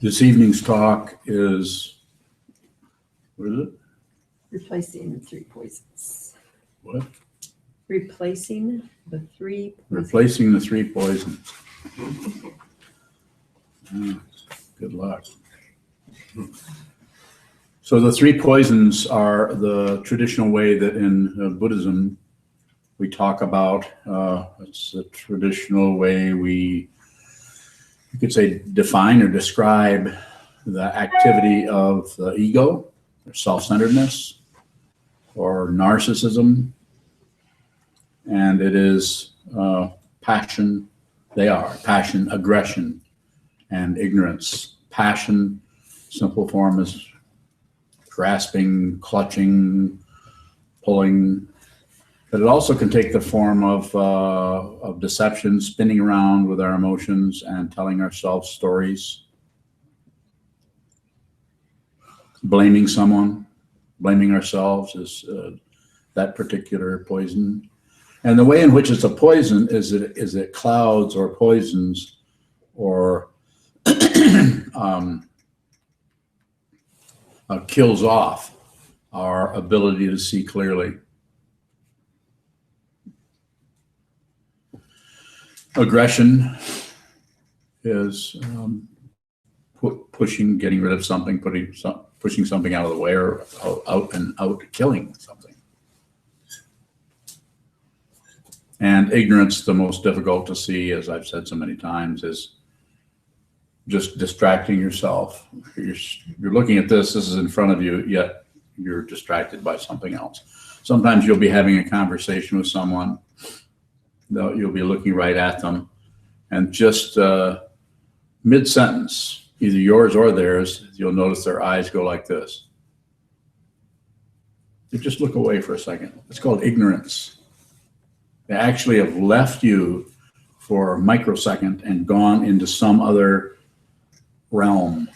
This evening's talk is, what is it? Replacing the three poisons. What? Replacing the three poisons. Replacing the three poisons. Good luck. So the three poisons are the traditional way that in Buddhism we talk about. It's the traditional way you could say, define or describe the activity of the ego, or self-centeredness, or narcissism. And it is passion. They are passion, aggression, and ignorance. Passion, simple form is grasping, clutching, pulling. But it also can take the form of deception, spinning around with our emotions and telling ourselves stories. Blaming someone, blaming ourselves is that particular poison. And the way in which it's a poison is it clouds or poisons or kills off our ability to see clearly. Aggression is pushing, getting rid of something, pushing something out of the way, or out killing something. And ignorance, the most difficult to see, as I've said so many times, is just distracting yourself. You're looking at this is in front of you, yet you're distracted by something else. Sometimes you'll be having a conversation with someone, you'll be looking right at them, and just mid-sentence, either yours or theirs, you'll notice their eyes go like this. You just look away for a second. It's called ignorance. They actually have left you for a microsecond and gone into some other realm.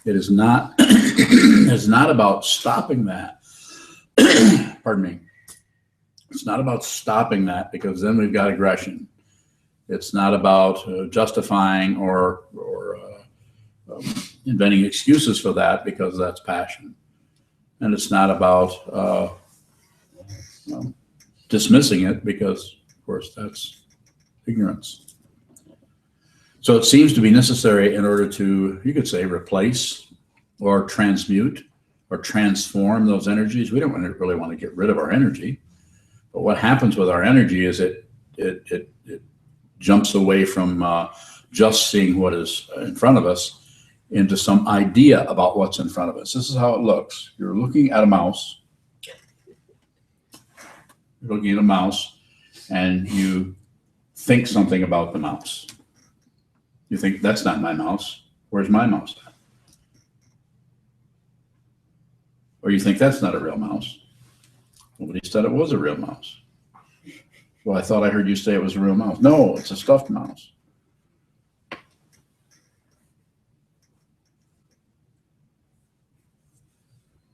It is not, it's not about stopping that. Pardon me. It's not about stopping that, because then we've got aggression. It's not about justifying or inventing excuses for that, because that's passion. And it's not about dismissing it, because, of course, that's ignorance. So it seems to be necessary in order to, you could say, replace or transmute or transform those energies. We don't really want to get rid of our energy. But what happens with our energy is it jumps away from just seeing what is in front of us into some idea about what's in front of us. This is how it looks. You're looking at a mouse. You're looking at a mouse, and you think something about the mouse. You think, that's not my mouse. Where's my mouse at? Or you think, that's not a real mouse. Nobody said it was a real mouse. Well, I thought I heard you say it was a real mouse. No, it's a stuffed mouse.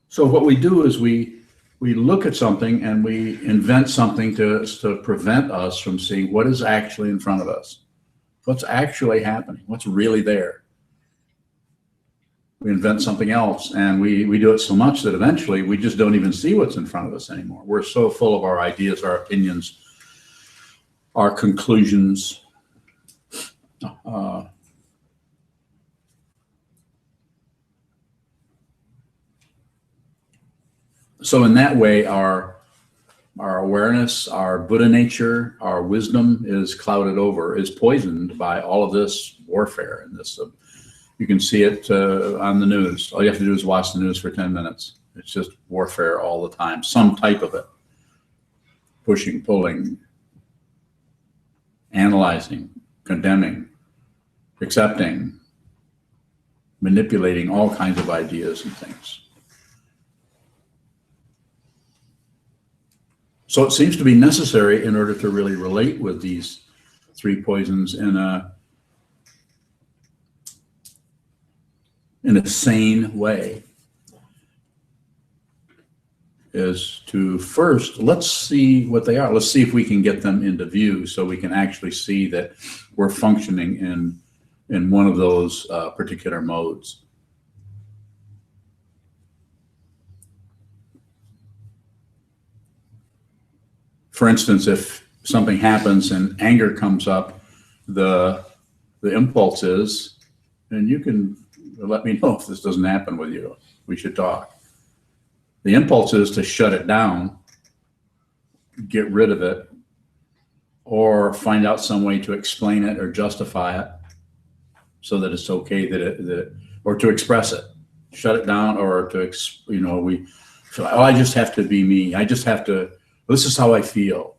So what we do is we look at something and we invent something to prevent us from seeing what is actually in front of us. What's actually happening? What's really there? We invent something else, and we do it so much that eventually we just don't even see what's in front of us anymore. We're so full of our ideas, our opinions, our conclusions. So in that way, our awareness, our Buddha nature, our wisdom is clouded over, is poisoned by all of this warfare. And this, you can see it on the news. All you have to do is watch the news for 10 minutes. It's just warfare all the time, some type of it. Pushing, pulling, analyzing, condemning, accepting, manipulating all kinds of ideas and things. So it seems to be necessary in order to really relate with these three poisons in a sane way, is to first, let's see what they are. Let's see if we can get them into view so we can actually see that we're functioning in in one of those particular modes. For instance, if something happens and anger comes up, the impulse is, and you can let me know if this doesn't happen with you, we should talk. The impulse is to shut it down, get rid of it, or find out some way to explain it or justify it so that it's okay or to express it, shut it down, or to, we feel like, oh, I just have to be me. I just have to, this is how I feel.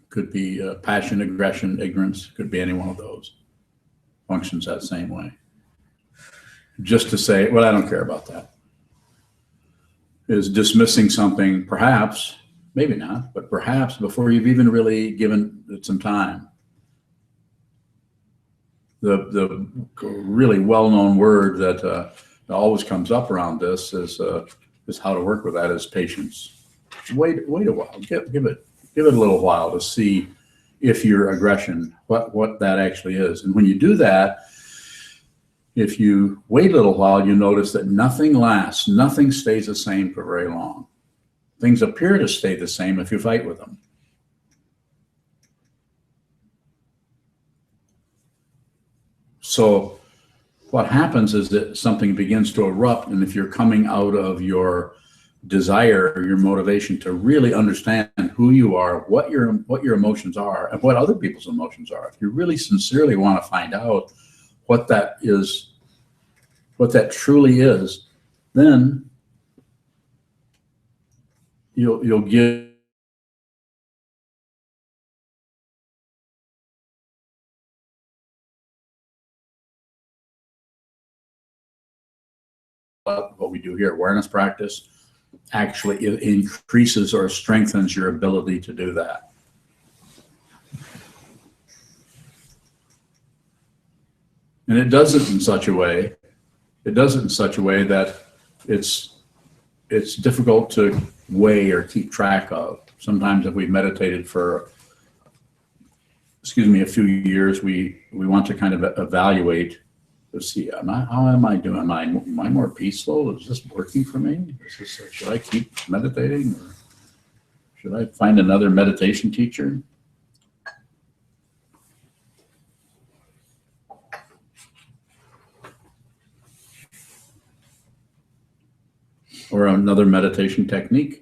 Could be passion, aggression, ignorance, could be any one of those. Functions that same way. Just to say, well, I don't care about that. Is dismissing something, perhaps, maybe not, but perhaps before you've even really given it some time. The really well-known word that always comes up around this is how to work with that is patience. Wait a while. Give it a little while to see if your aggression, what that actually is. And when you do that, if you wait a little while, you notice that nothing lasts, nothing stays the same for very long. Things appear to stay the same if you fight with them. So what happens is that something begins to erupt, and if you're coming out of your desire or your motivation to really understand who you are, what your emotions are, and what other people's emotions are, if you really sincerely want to find out what that is, what that truly is, then you'll give what we do here, awareness practice, actually it increases or strengthens your ability to do that. And it does it in such a way that it's difficult to weigh or keep track of. Sometimes if we meditated for, a few years, we want to kind of evaluate to see, how am I doing? Am I more peaceful? Is this working for me? Should I keep meditating? Or should I find another meditation teacher? Or another meditation technique?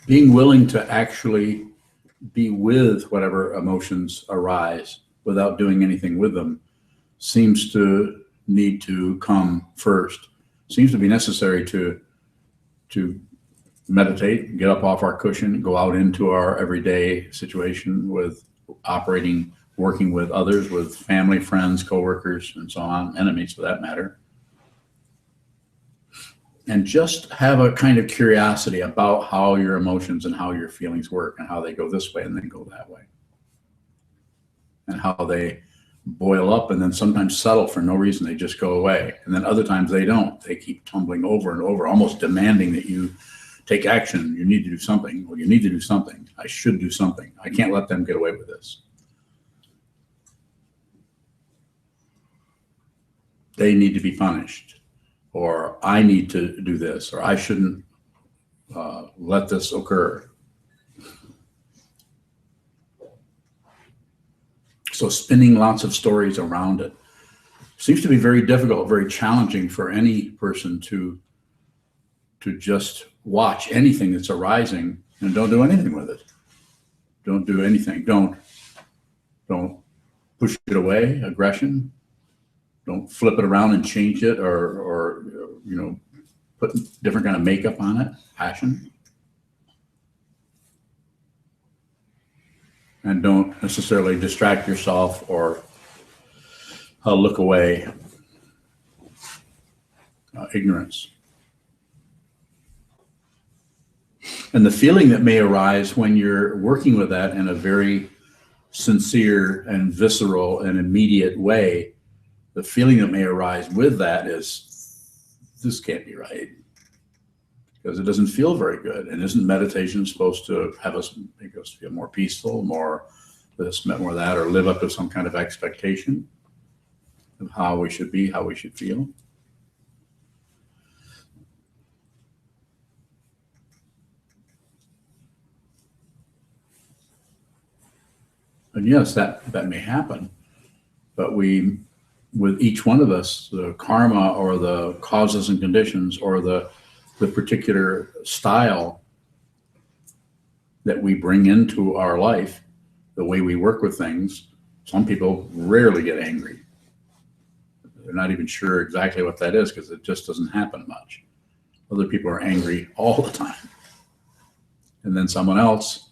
Being willing to actually be with whatever emotions arise without doing anything with them seems to need to come first. Seems to be necessary to meditate, get up off our cushion, go out into our everyday situation with working with others, with family, friends, coworkers, and so on, enemies for that matter. And just have a kind of curiosity about how your emotions and how your feelings work and how they go this way and then go that way. And how they boil up and then sometimes settle for no reason. They just go away. And then other times they don't. They keep tumbling over and over, almost demanding that you take action. You need to do something. Well, you need to do something. I should do something. I can't let them get away with this. They need to be punished. Or I need to do this, or I shouldn't let this occur. So spinning lots of stories around it seems to be very difficult, very challenging for any person to just watch anything that's arising and don't do anything with it. Don't do anything. Don't push it away, aggression. Don't flip it around and change it or put different kind of makeup on it, passion. And don't necessarily distract yourself or look away. ignorance. And the feeling that may arise when you're working with that in a very sincere and visceral and immediate way, the feeling that may arise with that is, this can't be right, because it doesn't feel very good. And isn't meditation supposed to have us, make us feel more peaceful, more this, more that, or live up to some kind of expectation of how we should be, how we should feel? And yes, that may happen, but we, with each one of us, the karma or the causes and conditions or the particular style that we bring into our life, the way we work with things, some people rarely get angry. They're not even sure exactly what that is because it just doesn't happen much. Other people are angry all the time. And then someone else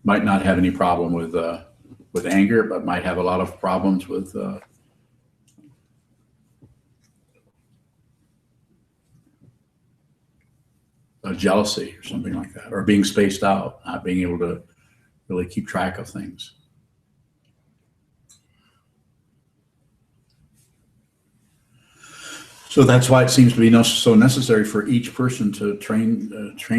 might not have any problem with anger, but might have a lot of problems with jealousy or something like that, or being spaced out, not being able to really keep track of things. So that's why it seems to be so necessary for each person to train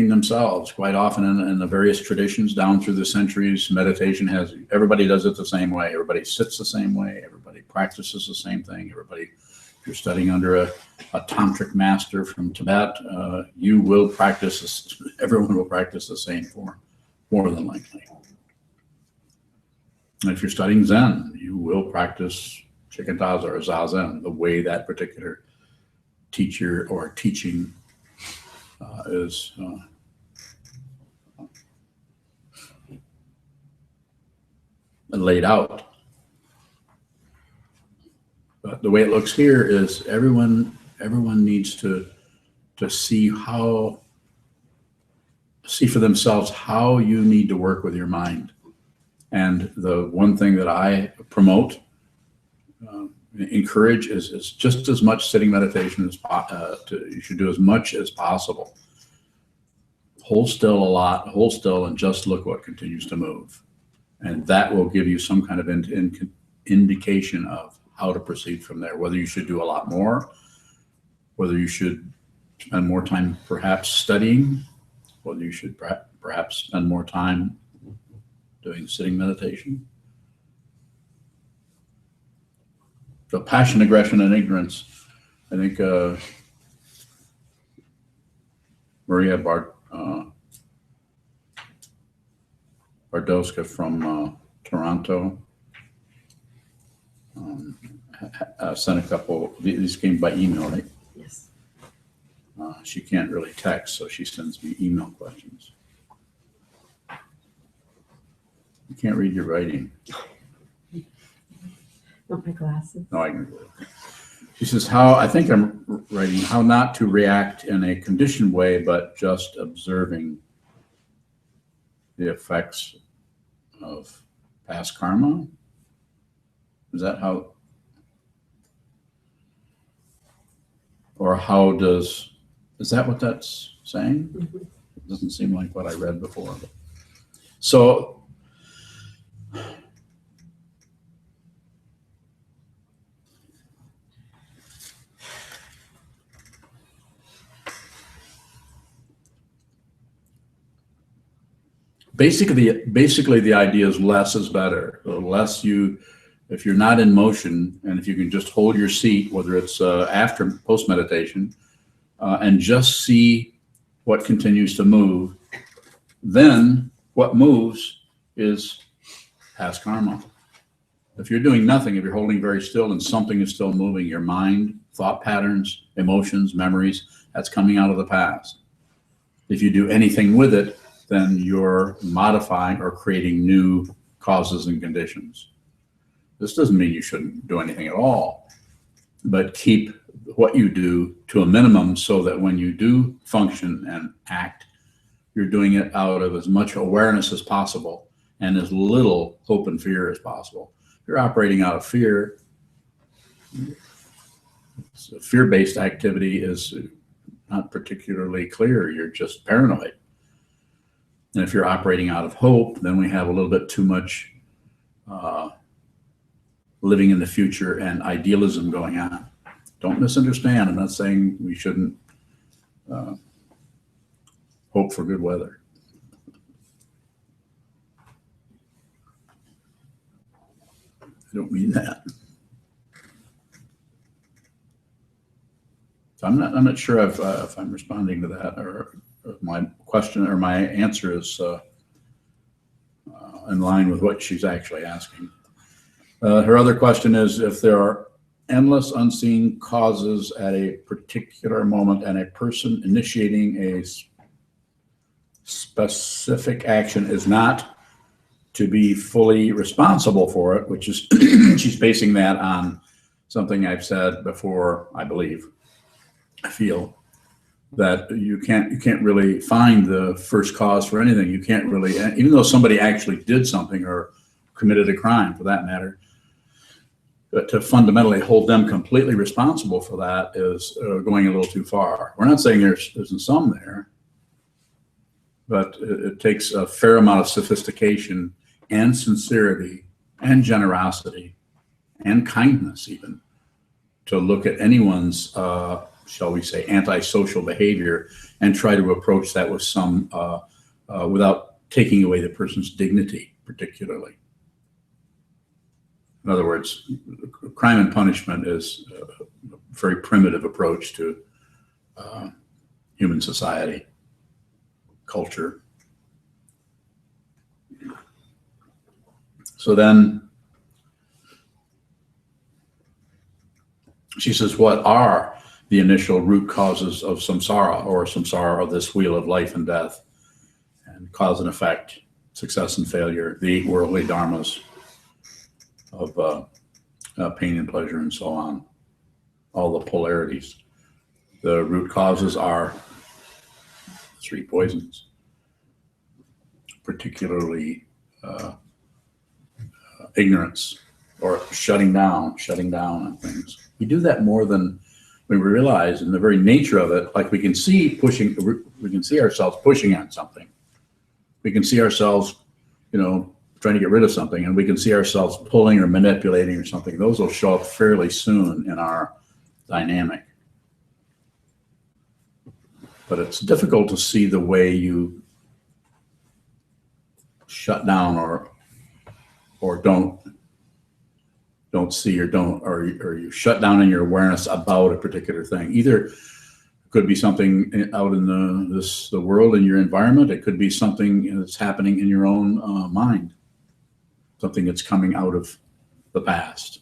themselves. Quite often in the various traditions down through the centuries, meditation everybody does it the same way. Everybody sits the same way. Everybody practices the same thing. Everybody, if you're studying under a tantric master from Tibet, you will practice this, everyone will practice the same form, more than likely. And if you're studying Zen, you will practice Shikantaza or Zazen, the way that particular teacher or teaching is laid out. But the way it looks here is everyone needs to see for themselves how you need to work with your mind. And the one thing that I promote, encourage, is just as much sitting meditation as you should do as much as possible. Hold still a lot, hold still, and just look what continues to move. And that will give you some kind of indication of how to proceed from there, whether you should do a lot more, whether you should spend more time perhaps studying, whether you should perhaps spend more time doing sitting meditation. So passion, aggression, and ignorance. I think Maria Bardowska from Toronto sent a couple. These came by email, right? Yes. She can't really text, so she sends me email questions. You can't read your writing. Not my glasses. No, I can read it. She says, I think I'm writing, how not to react in a conditioned way, but just observing the effects of past karma. Is that how? Or is that what that's saying? Mm-hmm. It doesn't seem like what I read before. So, basically the idea is less is better. The if you're not in motion, and if you can just hold your seat, whether it's post meditation, and just see what continues to move, then what moves is past karma. If you're doing nothing, if you're holding very still and something is still moving, your mind, thought patterns, emotions, memories, that's coming out of the past. If you do anything with it, then you're modifying or creating new causes and conditions. This doesn't mean you shouldn't do anything at all, but keep what you do to a minimum so that when you do function and act, you're doing it out of as much awareness as possible and as little hope and fear as possible. If you're operating out of fear, fear-based activity is not particularly clear. You're just paranoid. And if you're operating out of hope, then we have a little bit too much living in the future and idealism going on. Don't misunderstand. I'm not saying we shouldn't hope for good weather. I don't mean that. So I'm not sure if I'm responding to that, or my question or my answer is in line with what she's actually asking. Her other question is, if there are endless unseen causes at a particular moment and a person initiating a specific action is not to be fully responsible for it, which is she's basing that on something I've said before, I believe. I feel that you can't really find the first cause for anything. You can't really, even though somebody actually did something or committed a crime for that matter, but to fundamentally hold them completely responsible for that is going a little too far. We're not saying there isn't some there, but it takes a fair amount of sophistication and sincerity and generosity and kindness even to look at anyone's shall we say, antisocial behavior and try to approach that with some, without taking away the person's dignity, particularly. In other words, crime and punishment is a very primitive approach to human society, culture. So then she says, what are the initial root causes of samsara, or samsara, of this wheel of life and death, and cause and effect, success and failure, the 8 worldly dharmas of pain and pleasure and so on, all the polarities. The root causes are 3 poisons, particularly ignorance, or shutting down on things. We do that more than we realize, in the very nature of it. Like we can see ourselves pushing on something. We can see ourselves, trying to get rid of something, and we can see ourselves pulling or manipulating or something. Those will show up fairly soon in our dynamic. But it's difficult to see the way you shut down or don't see, or you shut down in your awareness about a particular thing. Either it could be something out in the world, in your environment. It could be something that's happening in your own mind, something that's coming out of the past.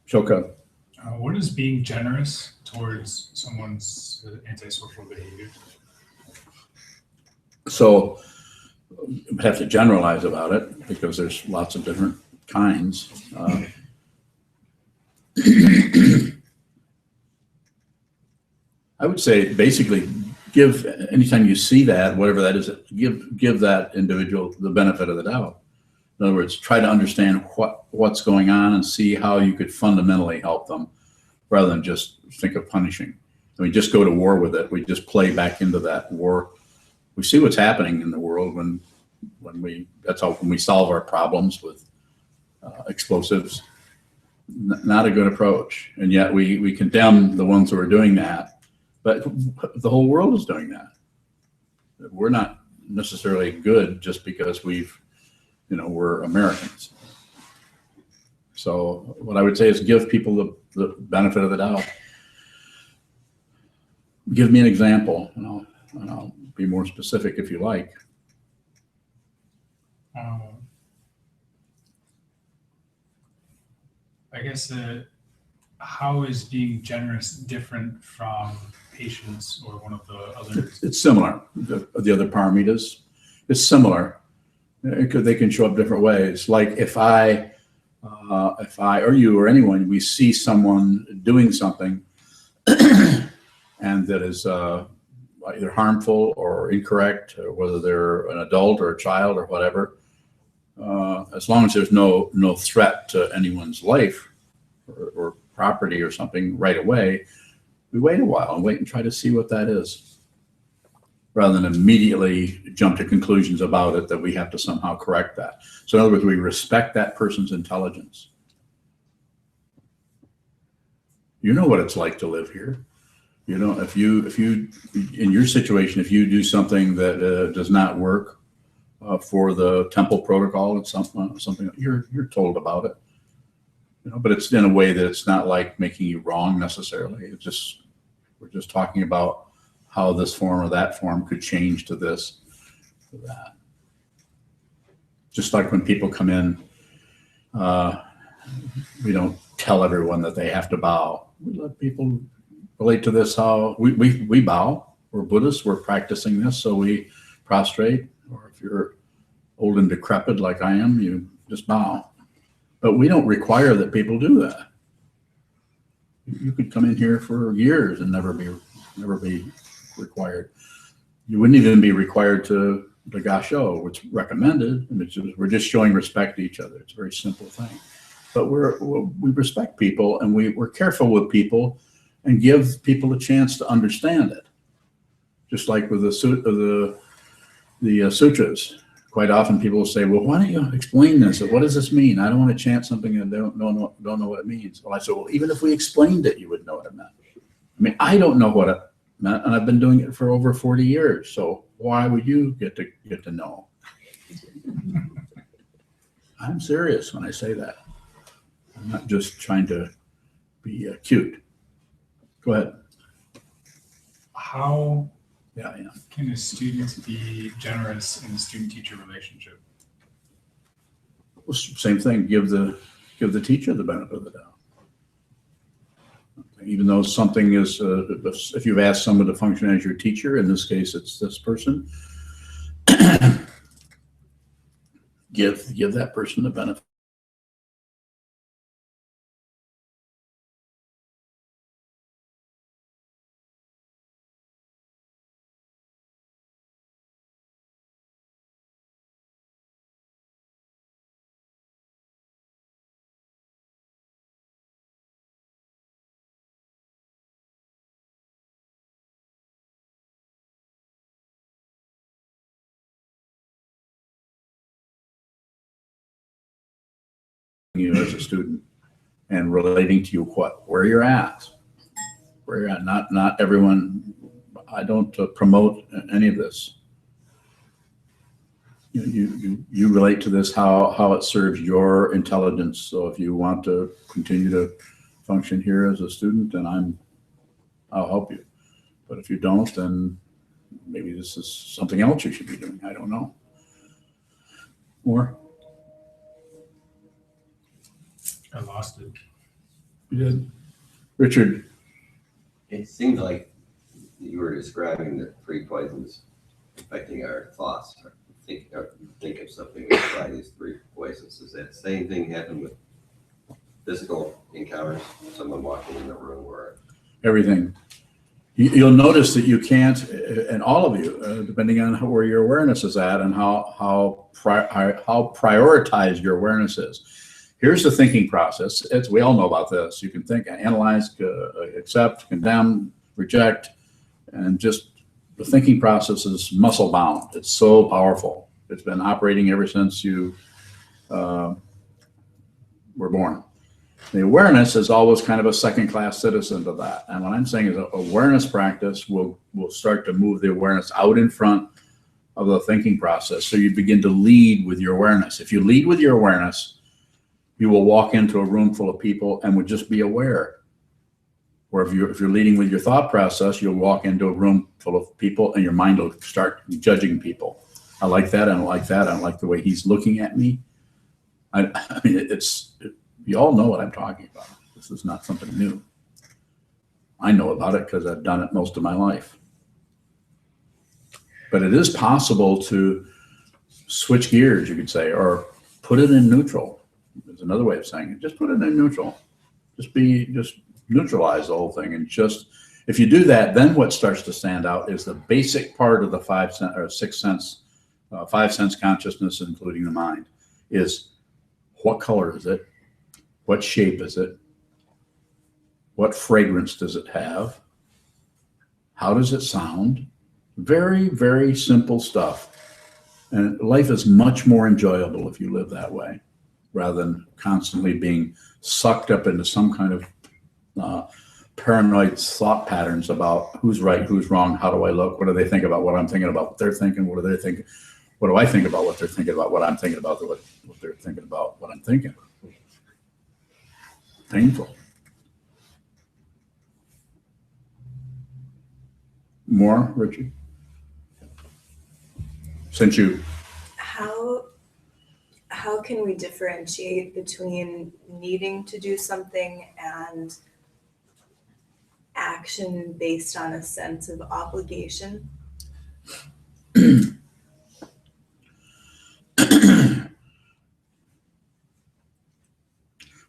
Shoka. What is being generous towards someone's antisocial behavior? So I have to generalize about it because there's lots of different kinds. I would say basically give, anytime you see that, whatever that is, give that individual the benefit of the doubt. In other words, try to understand what's going on and see how you could fundamentally help them, rather than just think of punishing. We just go to war with it. We just play back into that war. We see what's happening in the world when we solve our problems with explosives. Not a good approach. And yet we condemn the ones who are doing that. But the whole world is doing that. We're not necessarily good just because we're Americans. So what I would say is give people the benefit of the doubt. Give me an example, and I'll be more specific if you like. I guess how is being generous different from patience or one of the others? It's similar. The other paramitas, it's similar. They can show up different ways. Like if I or you or anyone, we see someone doing something and that is either harmful or incorrect, or whether they're an adult or a child or whatever, as long as there's no threat to anyone's life or property or something right away, we wait a while and wait and try to see what that is, rather than immediately jump to conclusions about it that we have to somehow correct that. So in other words, we respect that person's intelligence. You know what it's like to live here. You know, if you in your situation, if you do something that does not work for the temple protocol and something, you're told about it. You know, but it's in a way that it's not like making you wrong necessarily. It's just, we're just talking about how this form or that form could change to this, to that. Just like when people come in, we don't tell everyone that they have to bow. We let people relate to this how we bow. We're Buddhists, we're practicing this, so we prostrate. Or if you're old and decrepit like I am, you just bow. But we don't require that people do that. You could come in here for years and never be required. You wouldn't even be required to the gasho, which is recommended, and we're just showing respect to each other. It's a very simple thing. But we respect people, and we're careful with people and give people a chance to understand it. Just like with the sutras. Quite often people will say, well, why don't you explain this? Or what does this mean? I don't want to chant something and don't know what it means. Well, I said, well, even if we explained it, you would know what it meant. I mean, I don't know what it meant, and I've been doing it for over 40 years. So why would you get to know? I'm serious when I say that. I'm not just trying to be cute. Go ahead. How Yeah. can a student be generous in the student-teacher relationship? Well, same thing. Give the teacher the benefit of the doubt. Even though something is, if you've asked someone to function as your teacher, in this case it's this person, give that person the benefit. You as a student and relating to you where you're at, not everyone. I don't promote any of this. You relate to this how it serves your intelligence. So if you want to continue to function here as a student, then I'll help you. But if you don't, then maybe this is something else you should be doing. I don't know. More? I lost it. You did. Richard. It seems like you were describing the three poisons affecting our thoughts. Think of something we apply these three poisons. Does that same thing happen with physical encounters? Someone walking in the room or Everything. You'll notice that you can't, and all of you, depending on where your awareness is at and how prioritized your awareness is. Here's the thinking process. We all know about this. You can think, analyze, accept, condemn, reject, and just the thinking process is muscle bound. It's so powerful. It's been operating ever since you were born. The awareness is always kind of a second-class citizen to that. And what I'm saying is awareness practice will start to move the awareness out in front of the thinking process. So you begin to lead with your awareness. If you lead with your awareness, you will walk into a room full of people and would just be aware. Or if you're leading with your thought process, you'll walk into a room full of people and your mind will start judging people. I like that. I don't like that. I don't like the way he's looking at me. I mean, you all know what I'm talking about. This is not something new. I know about it because I've done it most of my life. But it is possible to switch gears, you could say, or put it in neutral. There's another way of saying it. Just put it in neutral. Just neutralize the whole thing, and If you do that, then what starts to stand out is the basic part of the five sense consciousness, including the mind, is what color is it? What shape is it? What fragrance does it have? How does it sound? Very, very simple stuff. And life is much more enjoyable if you live that way, rather than constantly being sucked up into some kind of paranoid thought patterns about who's right, who's wrong, how do I look, what do they think about what I'm thinking about, what they're thinking, what do they think, what do I think about what they're thinking about, what I'm thinking about, what they're thinking about, what I'm thinking. Painful. More, Richie? Since you... How can we differentiate between needing to do something and action based on a sense of obligation?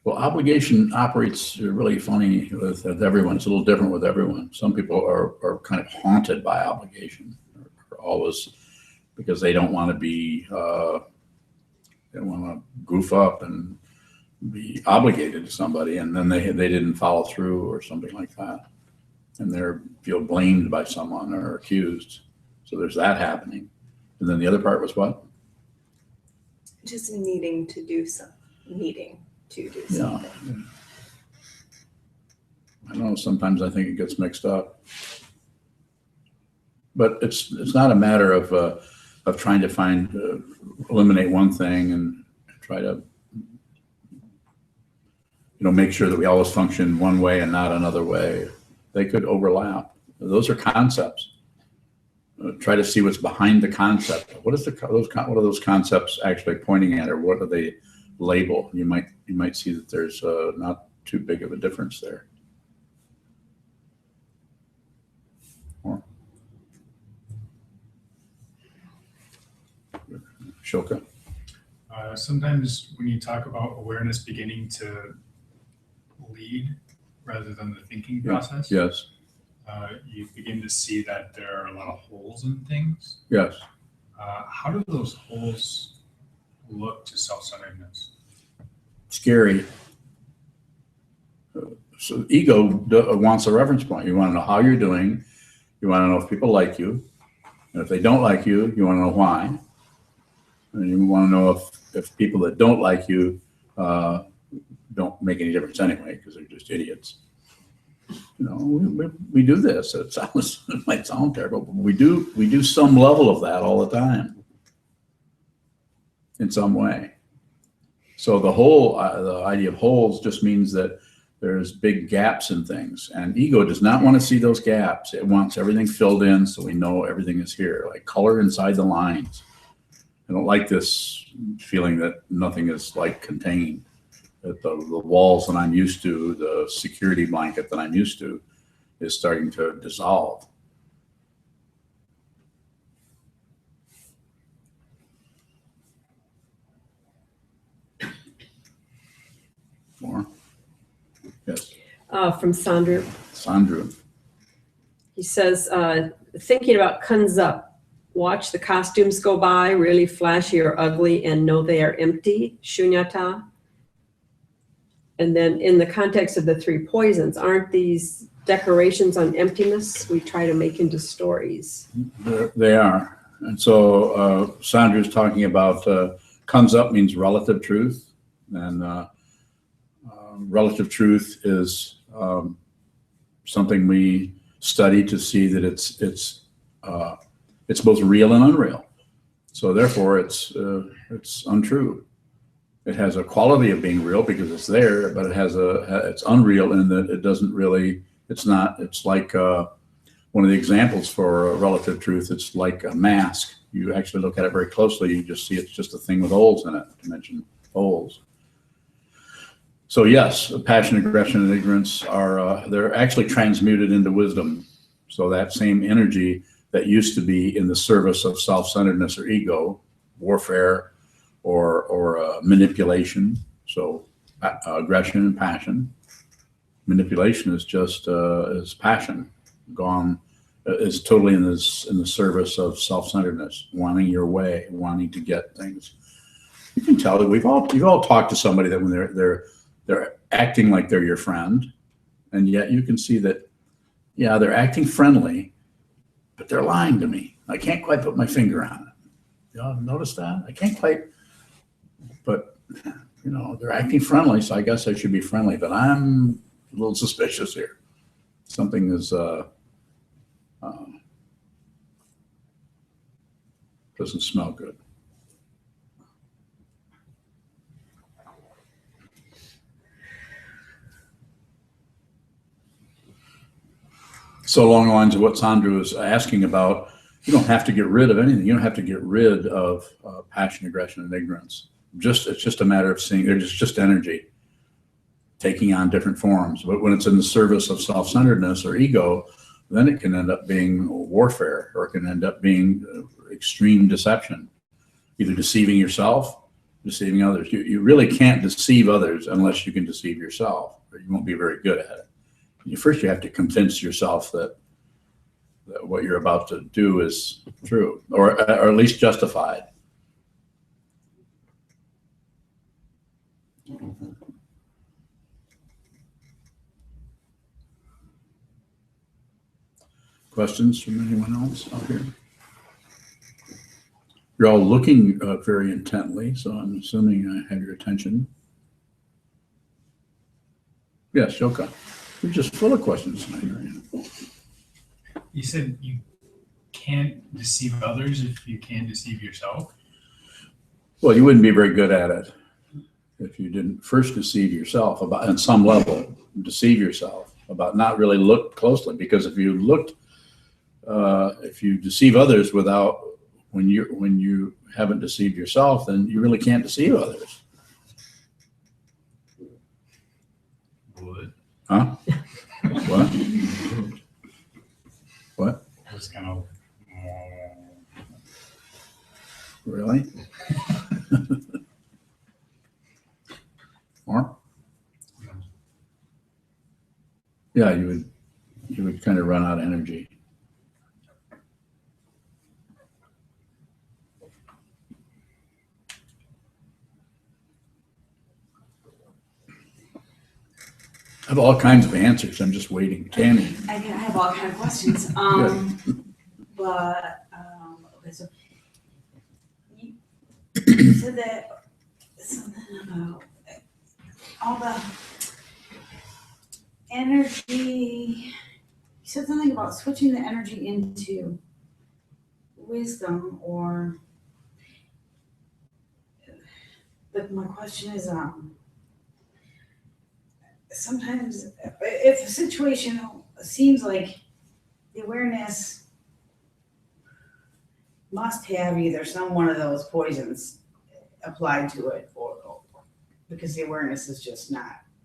Well, obligation operates really funny with everyone. It's a little different with everyone. Some people are kind of haunted by obligation, or always, because they don't want to be, they want to goof up and be obligated to somebody, and then they didn't follow through or something like that, and they feel blamed by someone or accused. So there's that happening. And then the other part was what? Just needing to do something. Yeah. I don't know, sometimes I think it gets mixed up. But it's not a matter of trying to eliminate one thing and try to, make sure that we always function one way and not another way. They could overlap. Those are concepts. Try to see what's behind the concept. What are those concepts actually pointing at, or what do they label? You might see that there's not too big of a difference there. Or Shoka? Sometimes when you talk about awareness beginning to lead rather than the thinking process, Yes. You begin to see that there are a lot of holes in things. Yes. How do those holes look to self-centeredness? Scary. So ego wants a reference point. You want to know how you're doing. You want to know if people like you. And if they don't like you, you want to know why. And you want to know if people that don't like you don't make any difference anyway, because they're just idiots. We do this. It might sound terrible, but we do some level of that all the time in some way. So the idea of holes just means that there's big gaps in things, and ego does not want to see those gaps. It wants everything filled in so we know everything is here, like color inside the lines. I don't like this feeling that nothing is like contained, that the walls that I'm used to, the security blanket that I'm used to, is starting to dissolve. More? Yes. From Sandra. Sandra. He says, thinking about comes up. Watch the costumes go by, really flashy or ugly, and know they are empty. Shunyata. And then in the context of the three poisons, aren't these decorations on emptiness we try to make into stories? They are. And so Sandra's talking about comes up means relative truth. And relative truth is something we study to see that it's both real and unreal. So therefore it's untrue. It has a quality of being real because it's there, but it's unreal in that it doesn't really, it's like one of the examples for relative truth. It's like a mask. You actually look at it very closely, you just see it's just a thing with holes in it, to mention holes. So yes, passion, aggression, and ignorance they're actually transmuted into wisdom. So that same energy that used to be in the service of self-centeredness or ego, warfare, or manipulation. So aggression and passion. Manipulation is just is passion. gone, is totally in the service of self-centeredness, wanting your way, wanting to get things. You can tell that you've all talked to somebody that when they're acting like they're your friend, and yet you can see that, yeah, they're acting friendly, but they're lying to me. I can't quite put my finger on it. Y'all notice that? I can't quite, but they're acting friendly, so I guess I should be friendly, but I'm a little suspicious here. Something is doesn't smell good. So along the lines of what Sandra was asking about, you don't have to get rid of anything. You don't have to get rid of passion, aggression, and ignorance. It's just a matter of seeing. There's just energy taking on different forms. But when it's in the service of self-centeredness or ego, then it can end up being warfare, or it can end up being extreme deception, either deceiving yourself, deceiving others. You really can't deceive others unless you can deceive yourself, or you won't be very good at it. First, you have to convince yourself that what you're about to do is true, or at least justified. Questions from anyone else out here? You're all looking very intently, so I'm assuming I have your attention. Yes, Shoka. You're just full of questions tonight. You said you can't deceive others if you can't deceive yourself. Well, you wouldn't be very good at it if you didn't first deceive yourself about, on some level, deceive yourself about not really look closely. Because if you looked, if you deceive others without, when you haven't deceived yourself, then you really can't deceive others. Would. Huh? What? What? I was kind of. Really? More? Yeah, you would kind of run out of energy. I have all kinds of answers. I'm just waiting. Tammy. I have all kinds of questions. Okay, so you said that something about all the energy. You said something about switching the energy into wisdom, or. But my question is, sometimes if a situation seems like the awareness must have either some one of those poisons applied to it, or because the awareness is just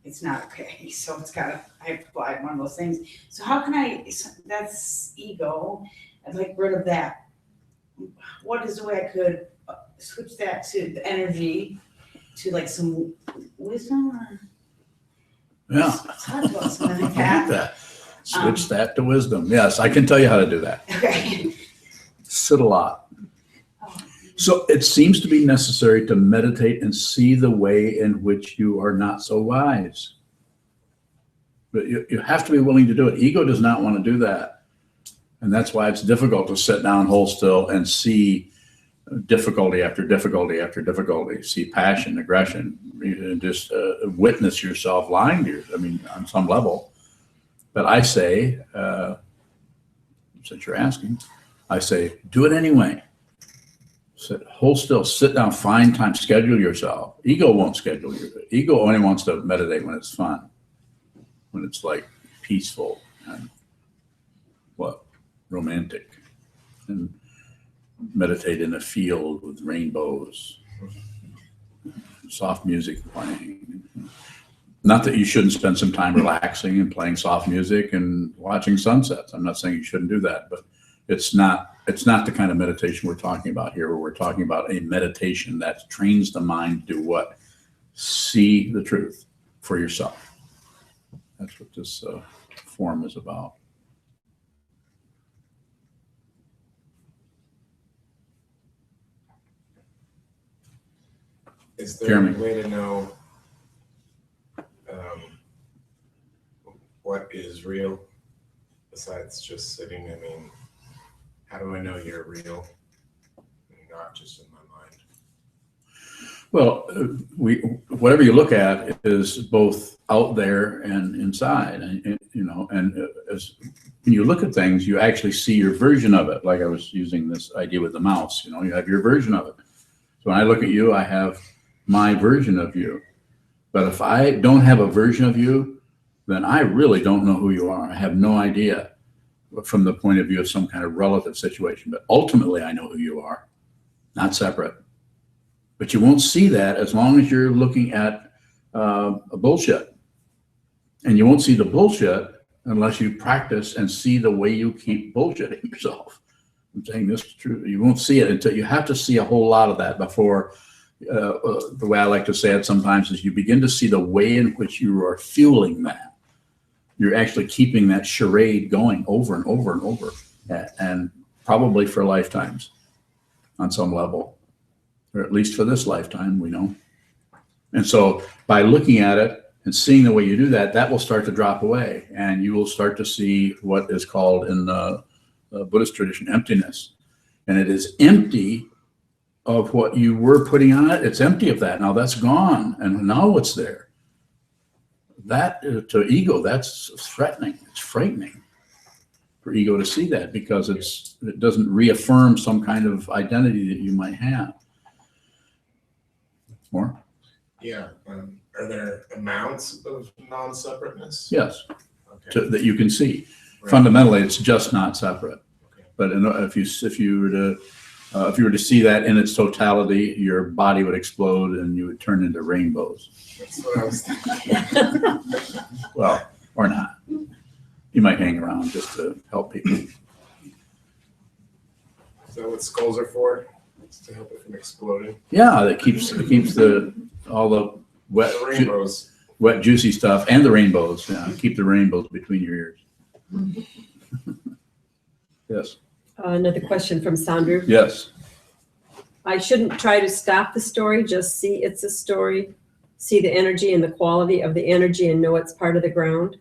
it's not okay. So I have to apply one of those things. So how can that's ego, I'd like rid of that. What is the way I could switch that to the energy to like some wisdom, or? Yeah. Talk about something like I like that. Switch that to wisdom. Yes, I can tell you how to do that. Okay. Sit a lot. Oh. So it seems to be necessary to meditate and see the way in which you are not so wise. But you have to be willing to do it. Ego does not want to do that. And that's why it's difficult to sit down, hold still, and see difficulty after difficulty after difficulty, see passion, aggression, just witness yourself lying to you, on some level. But I say, since you're asking, I say, do it anyway. Hold still, sit down, find time, schedule yourself. Ego won't schedule you. Ego only wants to meditate when it's fun, when it's like peaceful and romantic, and meditate in a field with rainbows, soft music playing. Not that you shouldn't spend some time relaxing and playing soft music and watching sunsets. I'm not saying you shouldn't do that, but it's not the kind of meditation we're talking about here, where we're talking about a meditation that trains the mind to do what? See the truth for yourself. That's what this form is about. Is there Jeremy. a way to know what is real besides just sitting? I mean, how do I know you're real and not just in my mind? Well, whatever you look at is both out there and inside, and as when you look at things, you actually see your version of it. Like I was using this idea with the mouse, you have your version of it. So when I look at you, I have my version of you. But if I don't have a version of you, then I really don't know who you are. I have no idea from the point of view of some kind of relative situation. But ultimately, I know who you are, not separate. But you won't see that as long as you're looking at a bullshit. And you won't see the bullshit unless you practice and see the way you keep bullshitting yourself. I'm saying this is true. You won't see it until you have to see a whole lot of that before, the way I like to say it sometimes is you begin to see the way in which you are fueling that. You're actually keeping that charade going over and over and over, and probably for lifetimes on some level, or at least for this lifetime, we know. And so by looking at it and seeing the way you do that, that will start to drop away, and you will start to see what is called in the Buddhist tradition emptiness. And it is empty of what you were putting on it. It's empty of that. Now that's gone, and now what's there? That to ego, that's threatening. It's frightening for ego to see that, because it doesn't reaffirm some kind of identity that you might have. More? Yeah. Are there amounts of non-separateness? Yes, Okay. that you can see. Right. Fundamentally, it's just not separate. Okay. But if you were to see that in its totality, your body would explode and you would turn into rainbows. That's what I was thinking. Well, or not. You might hang around just to help people. Is that what skulls are for? It's to help it from exploding. Yeah, it keeps all the wet, The rainbows. wet, juicy stuff and the rainbows. Yeah, keep the rainbows between your ears. Yes. Another question from Sandra. Yes. I shouldn't try to stop the story, just see it's a story, see the energy and the quality of the energy and know it's part of the ground.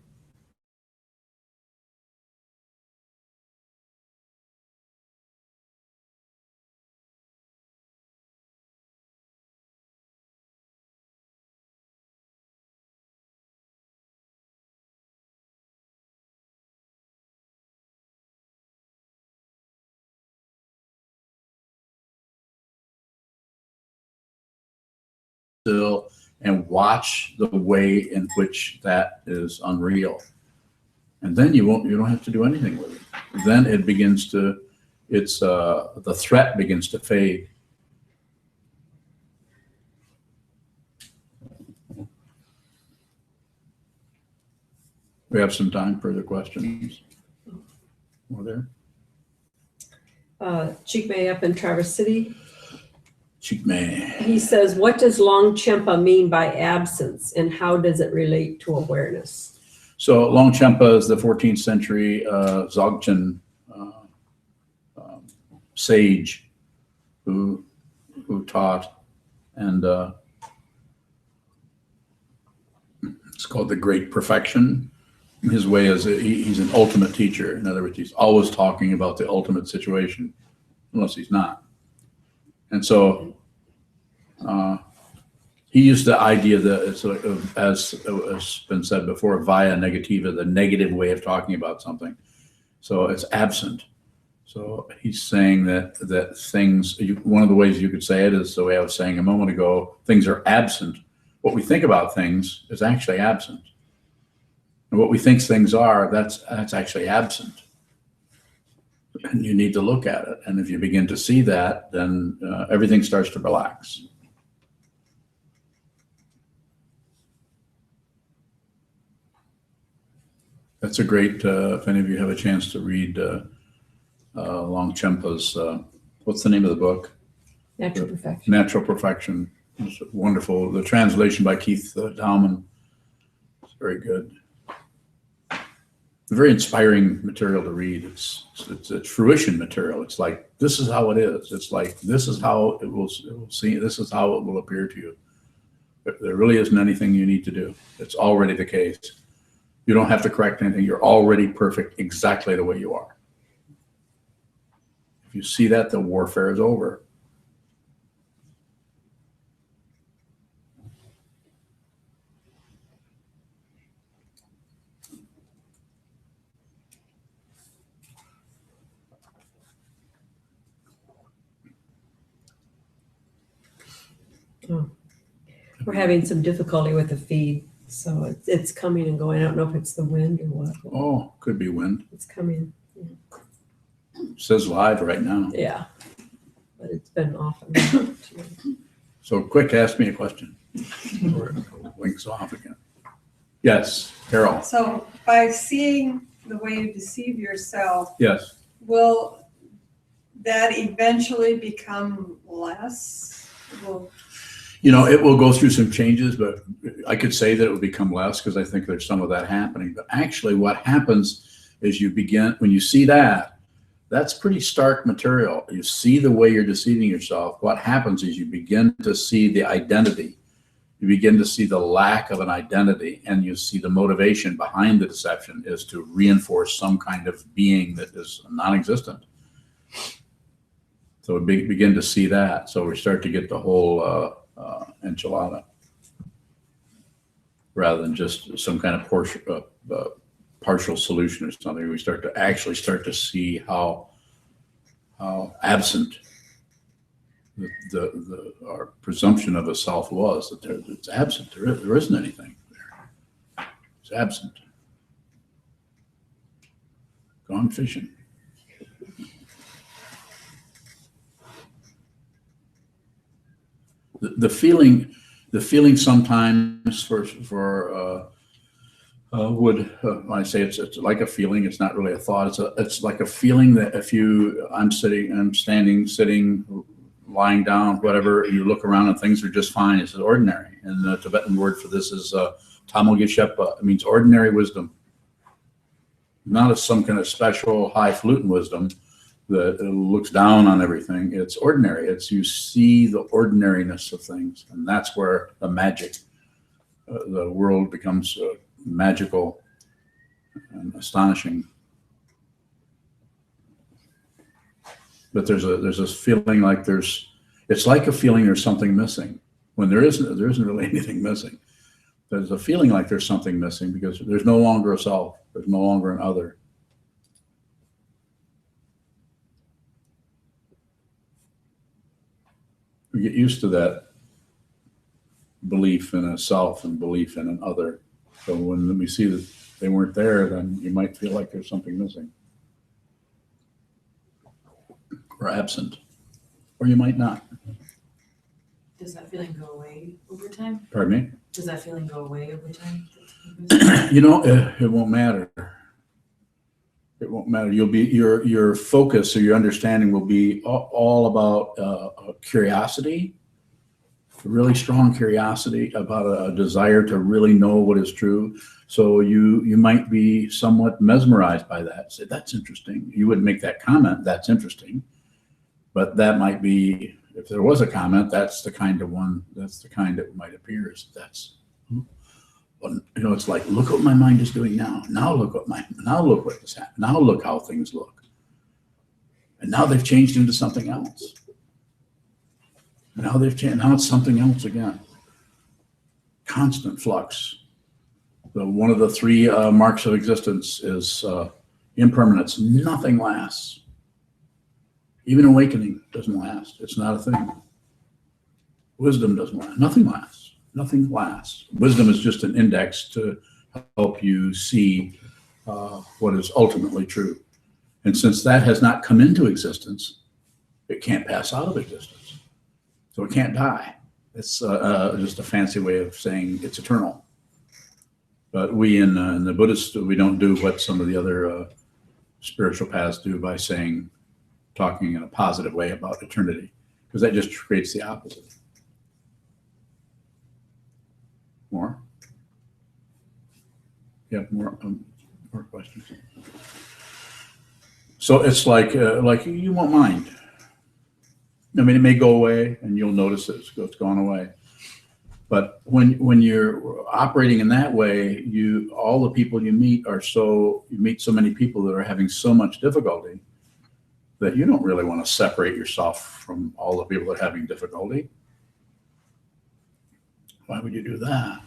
Still and watch the way in which that is unreal, and then you don't have to do anything with it. Then it begins to, the threat begins to fade. We have some time for the questions. More there? Chikmei up in Traverse City. Chikmei. He says, what does Longchenpa mean by absence and how does it relate to awareness? So Longchenpa is the 14th century Dzogchen sage who taught, and it's called the Great Perfection. His way is he's an ultimate teacher. In other words, he's always talking about the ultimate situation, unless he's not. And so he used the idea that it's as has been said before, via negativa, the negative way of talking about something. So it's absent. So he's saying that things, one of the ways you could say it is the way I was saying a moment ago, things are absent. What we think about things is actually absent. And what we think things are, that's actually absent. And you need to look at it. And if you begin to see that, then everything starts to relax. That's a great, if any of you have a chance to read Longchenpa's, what's the name of the book? Natural Perfection. Natural Perfection. It's wonderful. The translation by Keith Dowman is very good. Very inspiring material to read. It's fruition material. It's like, this is how it is. It's like, this is how it will see. This is how it will appear to you. There really isn't anything you need to do. It's already the case. You don't have to correct anything. You're already perfect exactly the way you are. If you see that, the warfare is over. We're having some difficulty with the feed, so it's coming and going. I don't know if it's the wind or what. Oh, could be wind. It's coming. It says live right now. Yeah, but it's been off and on. So quick, ask me a question. Or it winks off again. Yes, Carol. So by seeing the way you deceive yourself, Yes. will that eventually become less? Will You know, it will go through some changes, but I could say that it will become less because I think there's some of that happening. But actually what happens is you begin, when you see that, that's pretty stark material. You see the way you're deceiving yourself. What happens is you begin to see the identity. You begin to see the lack of an identity, and you see the motivation behind the deception is to reinforce some kind of being that is non-existent. So we begin to see that. So we start to get the whole enchilada, rather than just some kind of partial solution or something. We start to see how absent our presumption of a self was, that it's absent. There isn't anything there. It's absent. Gone fishing. The feeling sometimes when I say it's like a feeling, it's not really a thought. It's like a feeling that if I'm standing, sitting, lying down, whatever, you look around and things are just fine. It's ordinary. And the Tibetan word for this is Tamogeshepa. It means ordinary wisdom. Not as some kind of special highfalutin wisdom that looks down on everything. It's ordinary. It's you see the ordinariness of things, and that's where the magic, the world becomes magical and astonishing. But there's this feeling like it's like a feeling there's something missing when there isn't really anything missing. There's a feeling like there's something missing because there's no longer a self. There's no longer an other. We get used to that belief in a self and belief in an other. So when we see that they weren't there, then you might feel like there's something missing or absent, or you might not. Does that feeling go away over time? Pardon me? Does that feeling go away over time? You know, it won't matter. It won't matter. You'll be your focus or your understanding will be all about curiosity, really strong curiosity about a desire to really know what is true. So you might be somewhat mesmerized by that. Say, that's interesting. You wouldn't make that comment. That's interesting, but that might be, if there was a comment, that's the kind of one. That's the kind that might appear as that's. You know, it's like, look what my mind is doing now. Now look what has happened. Now look how things look. And now they've changed into something else. Now they've changed. Now it's something else again. Constant flux. One of the three marks of existence is impermanence. Nothing lasts. Even awakening doesn't last. It's not a thing. Wisdom doesn't last. Nothing lasts. Nothing lasts. Wisdom is just an index to help you see what is ultimately true. And since that has not come into existence, it can't pass out of existence. So it can't die. It's just a fancy way of saying it's eternal. But we in the Buddhist, we don't do what some of the other spiritual paths do by talking in a positive way about eternity, because that just creates the opposite. More? Yeah, more questions. So it's like you won't mind. I mean, it may go away and you'll notice it's gone away. But when you're operating in that way, all the people you meet you meet so many people that are having so much difficulty that you don't really want to separate yourself from all the people that are having difficulty. Why would you do that?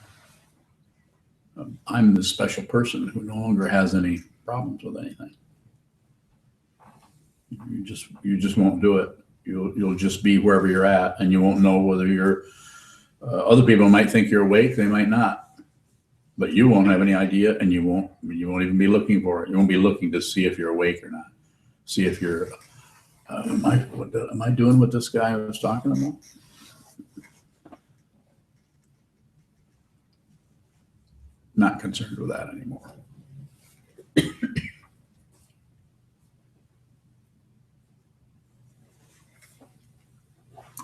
I'm the special person who no longer has any problems with anything. You just won't do it. You'll just be wherever you're at, and you won't know whether you're. Other people might think you're awake, they might not, but you won't have any idea, and you won't even be looking for it. You won't be looking to see if you're awake or not. See if you're. Am I doing what this guy was talking about? Not concerned with that anymore.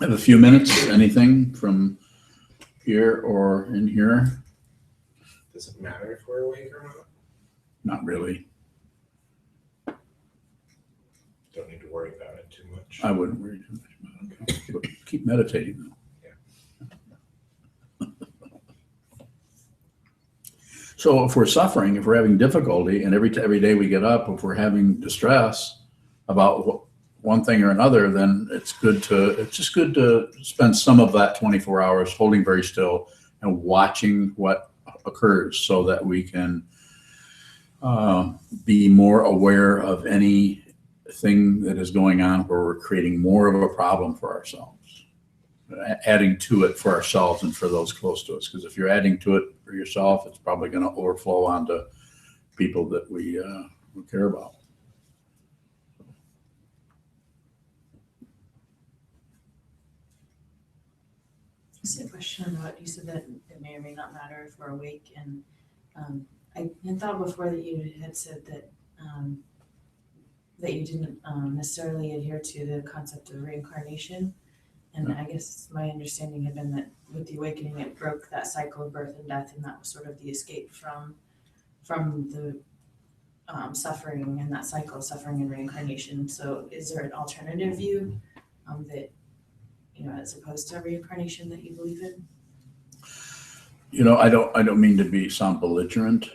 I have a few minutes. Anything from here or in here? Does it matter if we're awake or not? Not really. Don't need to worry about it too much. I wouldn't worry too much about it. But keep meditating though. So if we're suffering, if we're having difficulty, and every day we get up, if we're having distress about one thing or another, then it's just good to spend some of that 24 hours holding very still and watching what occurs, so that we can be more aware of anything that is going on where we're creating more of a problem for ourselves, adding to it for ourselves and for those close to us. Because if you're adding to it for yourself, it's probably going to overflow onto people that we care about. Just a question about, you said that it may or may not matter if we're awake, and I had thought before that you had said that that you didn't necessarily adhere to the concept of reincarnation, and I guess my understanding had been that with the awakening it broke that cycle of birth and death, and that was sort of the escape from the suffering and that cycle of suffering and reincarnation. So is there an alternative view that, as opposed to reincarnation, that you believe in? I don't mean to sound belligerent,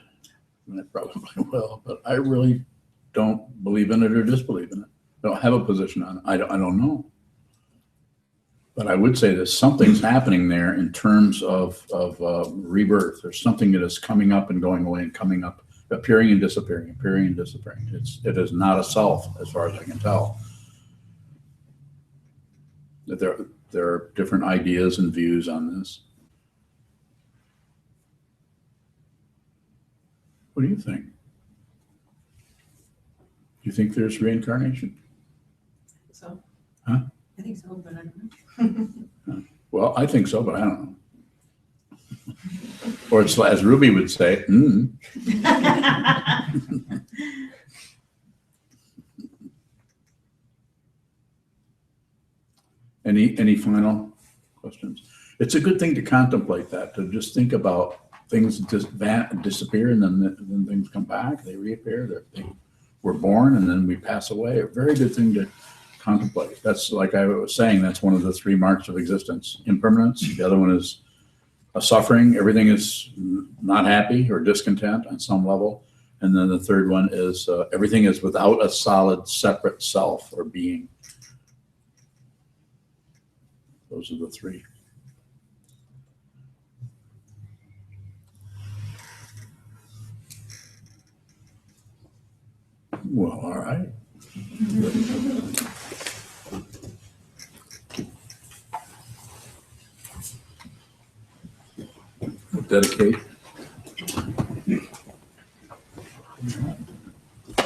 and I probably will, but I really don't believe in it or disbelieve in it. I don't have a position on it. I don't know. But I would say that something's happening there in terms of rebirth. There's something that is coming up and going away and coming up, appearing and disappearing, appearing and disappearing. It is not a self, as far as I can tell. That there are different ideas and views on this. What do you think? Do you think there's reincarnation? So. Huh? I think so, but I don't know. Well, I think so, but I don't know. Or it's as Ruby would say, Any final questions? It's a good thing to contemplate that, to just think about things just disappear, and then things come back, they reappear. We're born and then we pass away. A very good thing to contemplate. That's, like I was saying, that's one of the 3 marks of existence: impermanence. The other one is a suffering. Everything is not happy or discontent on some level. And then the third one is everything is without a solid, separate self or being. Those are the 3. Well, all right. Dedicate.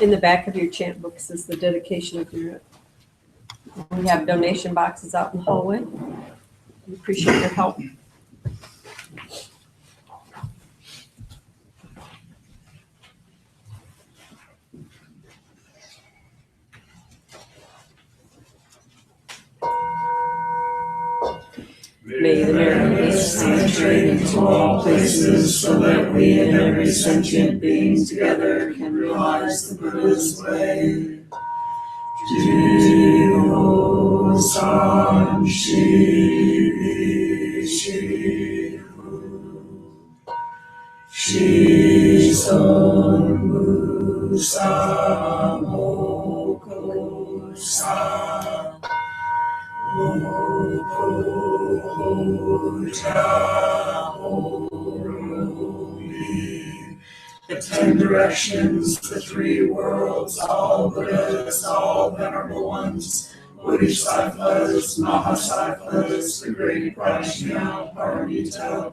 In the back of your chant books is the dedication of your. We have donation boxes out in the hallway. We appreciate your help. May the miracles penetrate into all places, so that we and every sentient being together can realize the Buddha's way. Jio San Shi Shi Shizon Musa Mokosa Mokoja Horoi. The 10 directions, the 3 worlds, all Buddhas, all venerable ones, Bodhisattvas, Mahasattva's, the great Prajna Paramita,